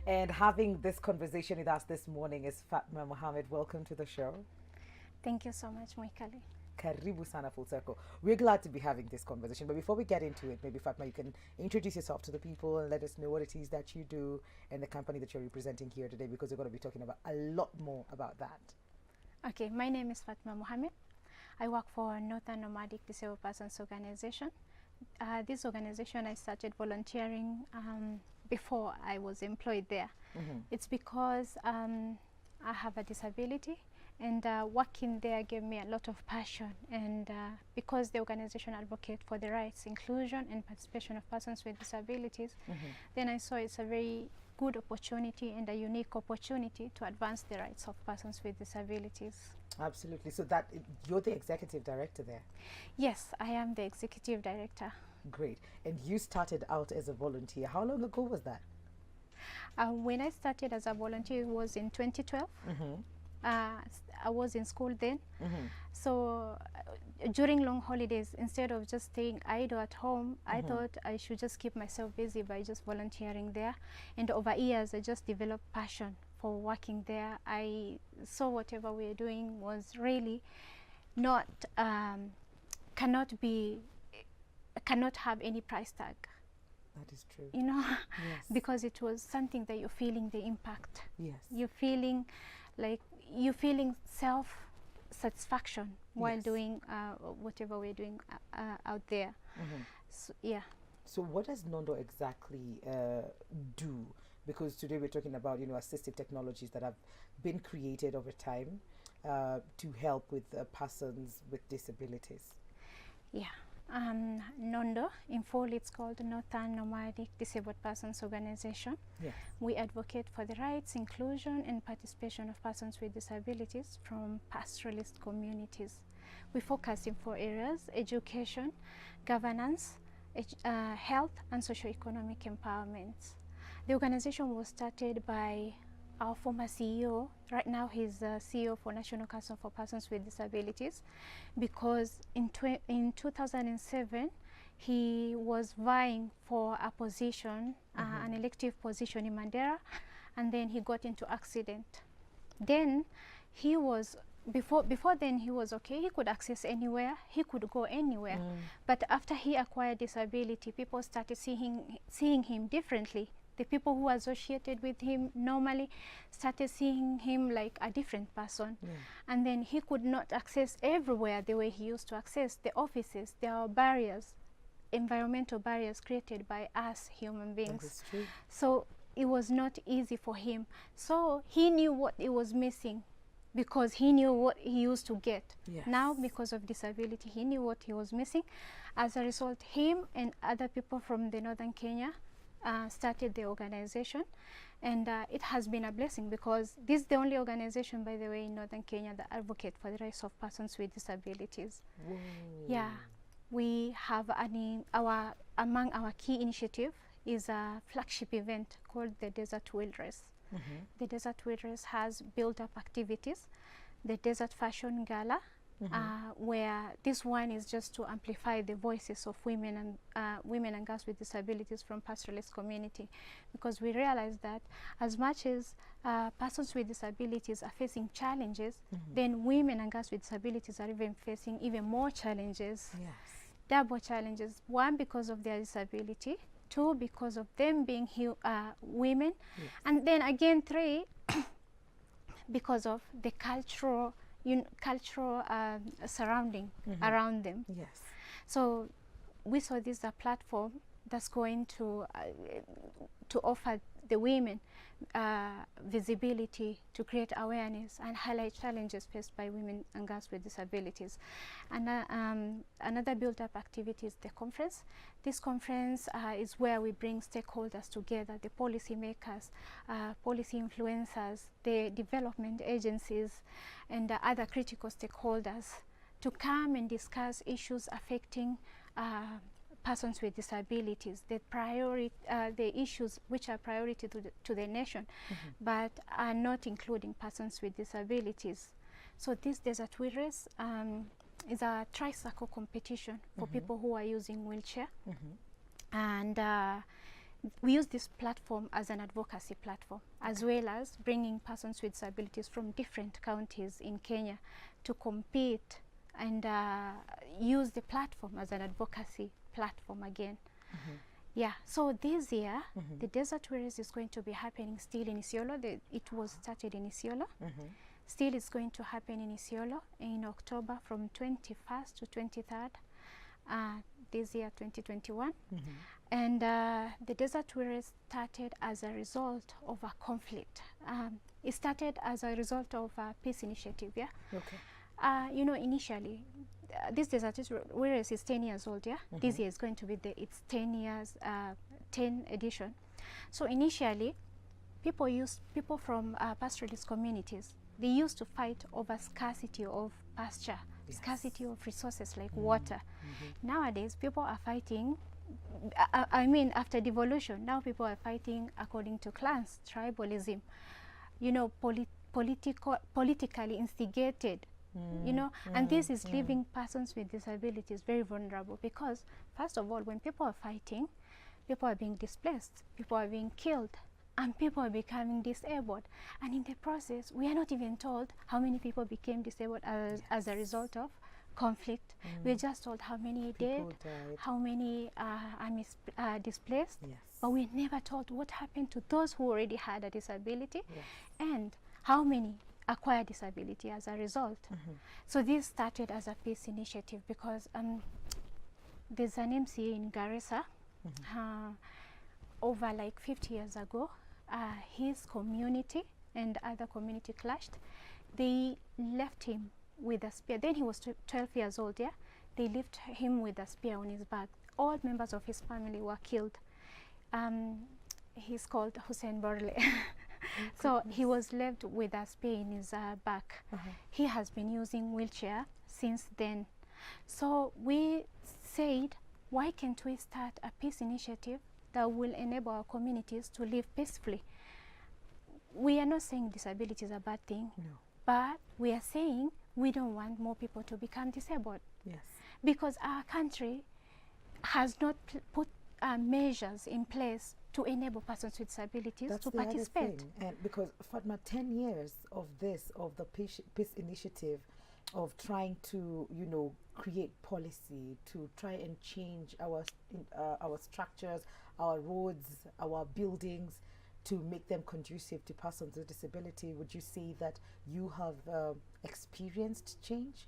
And having this conversation with us this morning is Fatma Mohammed. Welcome to the show. Thank you so much, Moikali. Karibu sana Full Circle. We're glad to be having this conversation. But before we get into it, maybe Fatma, you can introduce yourself to the people and let us know what it is that you do and the company that you're representing here today, because we're going to be talking about a lot more about that. Okay, my name is Fatma Mohammed. I work for Northern Nomadic Disabled Persons Organization. This organization, I started volunteering before I was employed there. It's because I have a disability, and working there gave me a lot of passion, and because the organization advocates for the rights, inclusion and participation of persons with disabilities, then I saw it's a very good opportunity and a unique opportunity to advance the rights of persons with disabilities. Absolutely. So that you're the executive director there? Yes, I am the executive director. Great. And you started out as a volunteer. How long ago was that? When I started as a volunteer, it was in 2012. I was in school then. So during long holidays, instead of just staying idle at home, I thought I should just keep myself busy by just volunteering there. And over years, I just developed passion for working there. I saw whatever we were doing was really not, cannot have any price tag. That is true. You know, yes. Because it was something that you're feeling the impact. Yes. You're feeling self-satisfaction while doing whatever we're doing out there. So, yeah. So what does Nondo exactly do? Because today we're talking about, assistive technologies that have been created over time to help with persons with disabilities. Yeah. Nondo, in full, it's called Northern Nomadic Disabled Persons Organization. Yes. We advocate for the rights, inclusion and participation of persons with disabilities from pastoralist communities. We focus in 4 areas: education, governance, health and socio-economic empowerment. The organization was started by our former CEO. Right now he's CEO for National Council for Persons with Disabilities, because in 2007 he was vying for a position, an elective position in Mandera, and then he got into accident. Then he was before then he was okay, he could access anywhere, he could go anywhere. But after he acquired disability, people started seeing him differently. The people who associated with him normally started seeing him like a different person. And then he could not access everywhere the way he used to access the offices. There are barriers, environmental barriers created by us human beings. That is true. So it was not easy for him. So he knew what he was missing, because he knew what he used to get. Yes. Now, because of disability, he knew what he was missing. As a result, him and other people from the northern Kenya started the organization, and it has been a blessing, because this is the only organization, by the way, in northern Kenya that advocate for the rights of persons with disabilities. Whoa. Yeah, we have among our key initiative is a flagship event called the Desert Wheel Race. The Desert Wheel Race has built up activities. The Desert Fashion Gala, where this one is just to amplify the voices of women and girls with disabilities from pastoralist community, because we realize that as much as persons with disabilities are facing challenges, then women and girls with disabilities are even facing even more challenges. Yes. Double challenges: 1, because of their disability; 2, because of them being women; and then again 3, because of the cultural surrounding around them. Yes. So we saw this as a platform that's going to offer the women visibility, to create awareness and highlight challenges faced by women and girls with disabilities. And another built-up activity is the conference. This conference is where we bring stakeholders together: the policy makers, policy influencers, the development agencies, and other critical stakeholders, to come and discuss issues affecting persons with disabilities, the issues which are priority to the nation, but are not including persons with disabilities. So this Desert Wheel Race is a tricycle competition for people who are using wheelchair, and we use this platform as an advocacy platform, as well as bringing persons with disabilities from different counties in Kenya to compete and use the platform as an advocacy platform again. Yeah, so this year, the Desert Race is going to be happening still in Isiolo. It was started in Isiolo. Still, it's going to happen in Isiolo in October from 21st to 23rd this year, 2021. And the Desert Race started as a result of a conflict. It started as a result of a peace initiative, yeah? Okay. You know, initially, this Desert Race is 10 years old, yeah? This year is going to be its 10 years, 10 edition. So initially, people from pastoralist communities, they used to fight over scarcity of pasture, scarcity of resources like water. Nowadays, people are fighting, I mean, after devolution, now people are fighting according to clans, tribalism, you know, politically instigated, you know, and this is leaving persons with disabilities very vulnerable because, first of all, when people are fighting, people are being displaced, people are being killed, and people are becoming disabled. And in the process, we are not even told how many people became disabled as a result of conflict. We're just told how many died, how many are displaced, but we're never told what happened to those who already had a disability and how many acquired disability as a result. So this started as a peace initiative because there's an MCA in Garissa over like 50 years ago. His community and other community clashed. They left him with a spear. Then he was 12 years old, yeah? They left him with a spear on his back. All members of his family were killed. He's called Hussein Borle. So he was left with a spear in his back. He has been using wheelchair since then. So we said, why can't we start a peace initiative that will enable our communities to live peacefully? We are not saying disability is a bad thing, but we are saying we don't want more people to become disabled. Because our country has not put measures in place to enable persons with disabilities to participate. And because, Fatma, 10 years of the peace initiative, of trying to, you know, create policy to try and change our structures, our roads, our buildings, to make them conducive to persons with disability, would you say that you have experienced change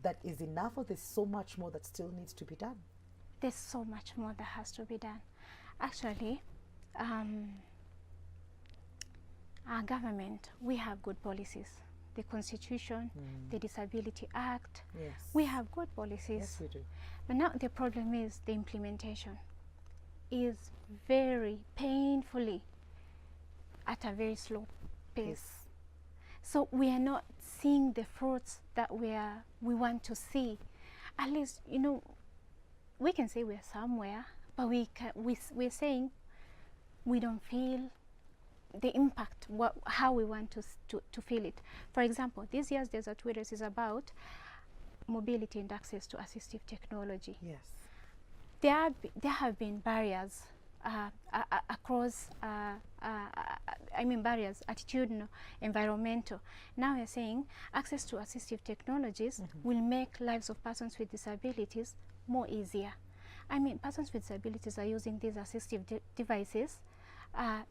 that is enough, or there's so much more that still needs to be done? There's so much more that has to be done. Actually, our government, we have good policies. The Constitution, the Disability Act, we have good policies. Yes, we do. But now the problem is the implementation is very painfully at a very slow pace. So we are not seeing the fruits that we want to see. At least, you know, we can say we're somewhere, but we're saying we don't feel the impact, how we want to feel it. For example, this year's Desert Race is about mobility and access to assistive technology. There have been barriers across, barriers, attitudinal, environmental. Now we're saying access to assistive technologies will make lives of persons with disabilities more easier. I mean, persons with disabilities are using these assistive devices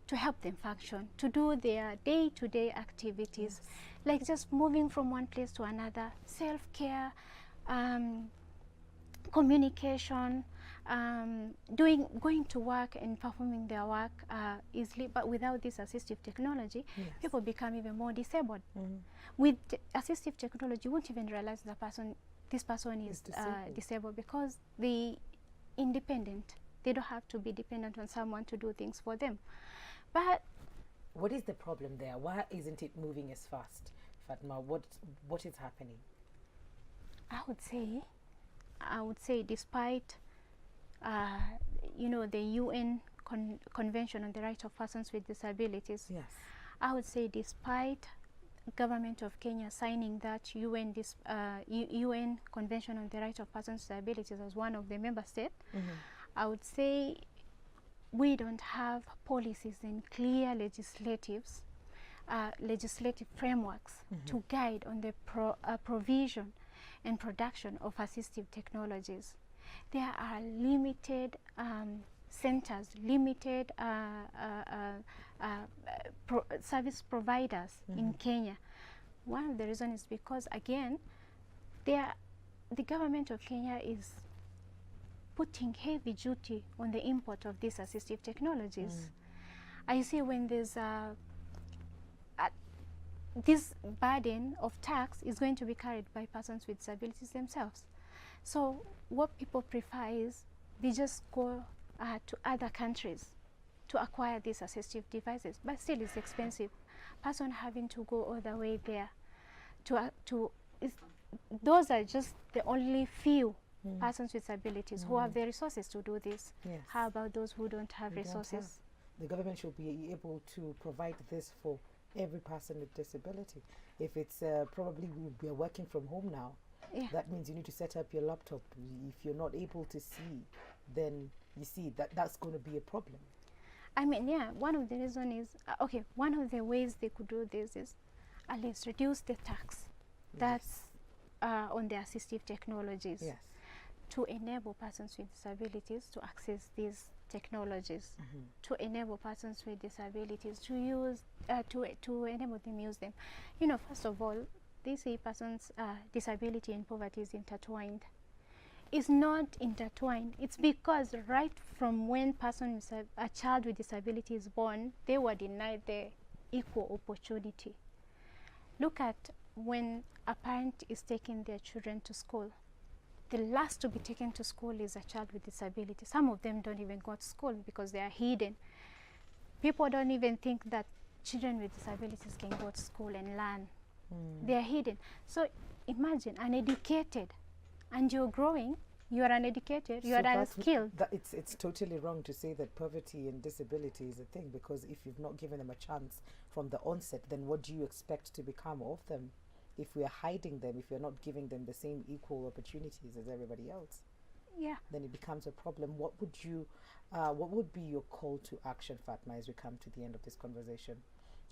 to help them function, to do their day-to-day activities, like just moving from one place to another, self-care, communication, going to work and performing their work easily. But without this assistive technology, people become even more disabled. With assistive technology, you won't even realize this person is disabled because they independent. They don't have to be dependent on someone to do things for them. But what is the problem there? Why isn't it moving as fast, Fatma? What is happening? I would say despite you know, the UN Convention on the Rights of Persons with Disabilities, I would say despite government of Kenya signing that UN Convention on the Rights of Persons with Disabilities as one of the member states, I would say we don't have policies and clear legislative frameworks to guide on the provision and production of assistive technologies. There are limited centers, limited service providers in Kenya. One of the reasons is because, again, the government of Kenya is putting heavy duty on the import of these assistive technologies. I see when there's this burden of tax is going to be carried by persons with disabilities themselves. So what people prefer is they just go to other countries to acquire these assistive devices, but still it's expensive. Person having to go all the way there those are just the only few persons with disabilities who have the resources to do this. Yes. How about those who don't have resources? The government should be able to provide this for every person with disability. If it's probably we are working from home now, that means you need to set up your laptop. If you're not able to see, then you see that's going to be a problem. I mean, yeah, one of the reasons is, one of the ways they could do this is at least reduce the tax that's on the assistive technologies to enable persons with disabilities to access these technologies, to enable persons with disabilities to use, to enable them use them. You know, first of all, they say persons' disability and poverty is intertwined. It's not intertwined. It's because right from when a child with disability is born, they were denied the equal opportunity. Look at when a parent is taking their children to school. The last to be taken to school is a child with disability. Some of them don't even go to school because they are hidden. People don't even think that children with disabilities can go to school and learn. They are hidden. So imagine uneducated, and you're growing, you are uneducated, you are unskilled. It's totally wrong to say that poverty and disability is a thing, because if you've not given them a chance from the onset, then what do you expect to become of them? If we are hiding them, if you're not giving them the same equal opportunities as everybody else, then it becomes a problem. What would be your call to action, Fatma, as we come to the end of this conversation?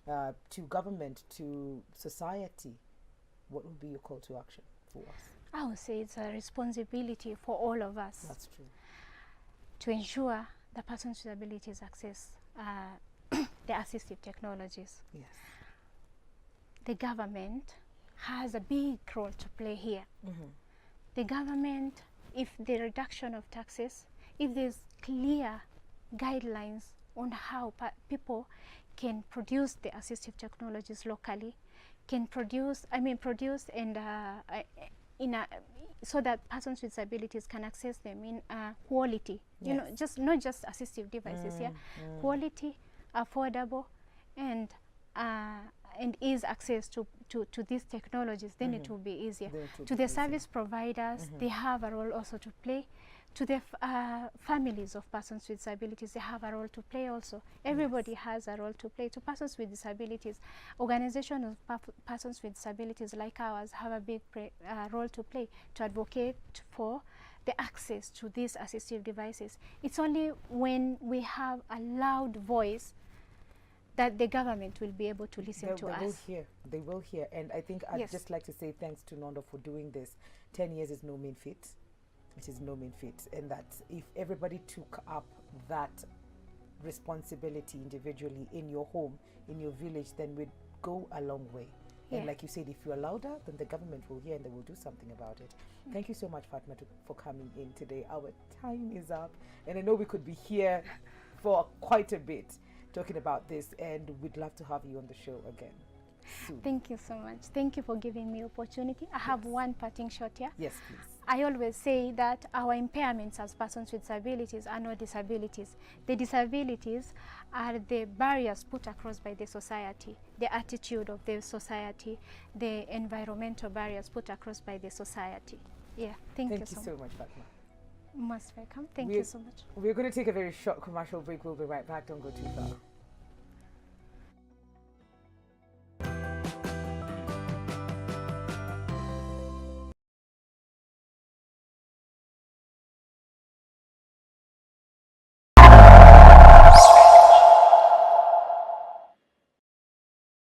To government, to society, what would be your call to action for us? I would say it's a responsibility for all of us. That's true. To ensure the persons with disabilities access the assistive technologies. Yes. The government has a big role to play here. The government, if the reduction of taxes, if there's clear guidelines on how people can produce the assistive technologies locally, can produce and so that persons with disabilities can access them in quality. You know, not just assistive devices. Quality, affordable, and ease access to these technologies. Then it will be easier. To the service providers, they have a role also to play. To the families of persons with disabilities, they have a role to play also. Everybody has a role to play. To persons with disabilities, organizations of persons with disabilities like ours have a big role to play to advocate for the access to these assistive devices. It's only when we have a loud voice that the government will be able to listen to us. They will hear. And I think I'd just like to say thanks to Nondo for doing this. 10 years is no mean feat. It is no mean feat, and that if everybody took up that responsibility individually in your home, in your village, then we'd go a long way. And like you said, if you're louder, then the government will hear and they will do something about it. Thank you so much, Fatma, for coming in today. Our time is up, and I know we could be here for quite a bit talking about this, and we'd love to have you on the show again soon. Thank you so much. Thank you for giving me opportunity. I have one parting shot here. Yes, please. I always say that our impairments as persons with disabilities are not disabilities. The disabilities are the barriers put across by the society, the attitude of the society, the environmental barriers put across by the society. Thank you so much, Fatma. Most welcome. Thank you so much. We're going to take a very short commercial break. We'll be right back. Don't go too far.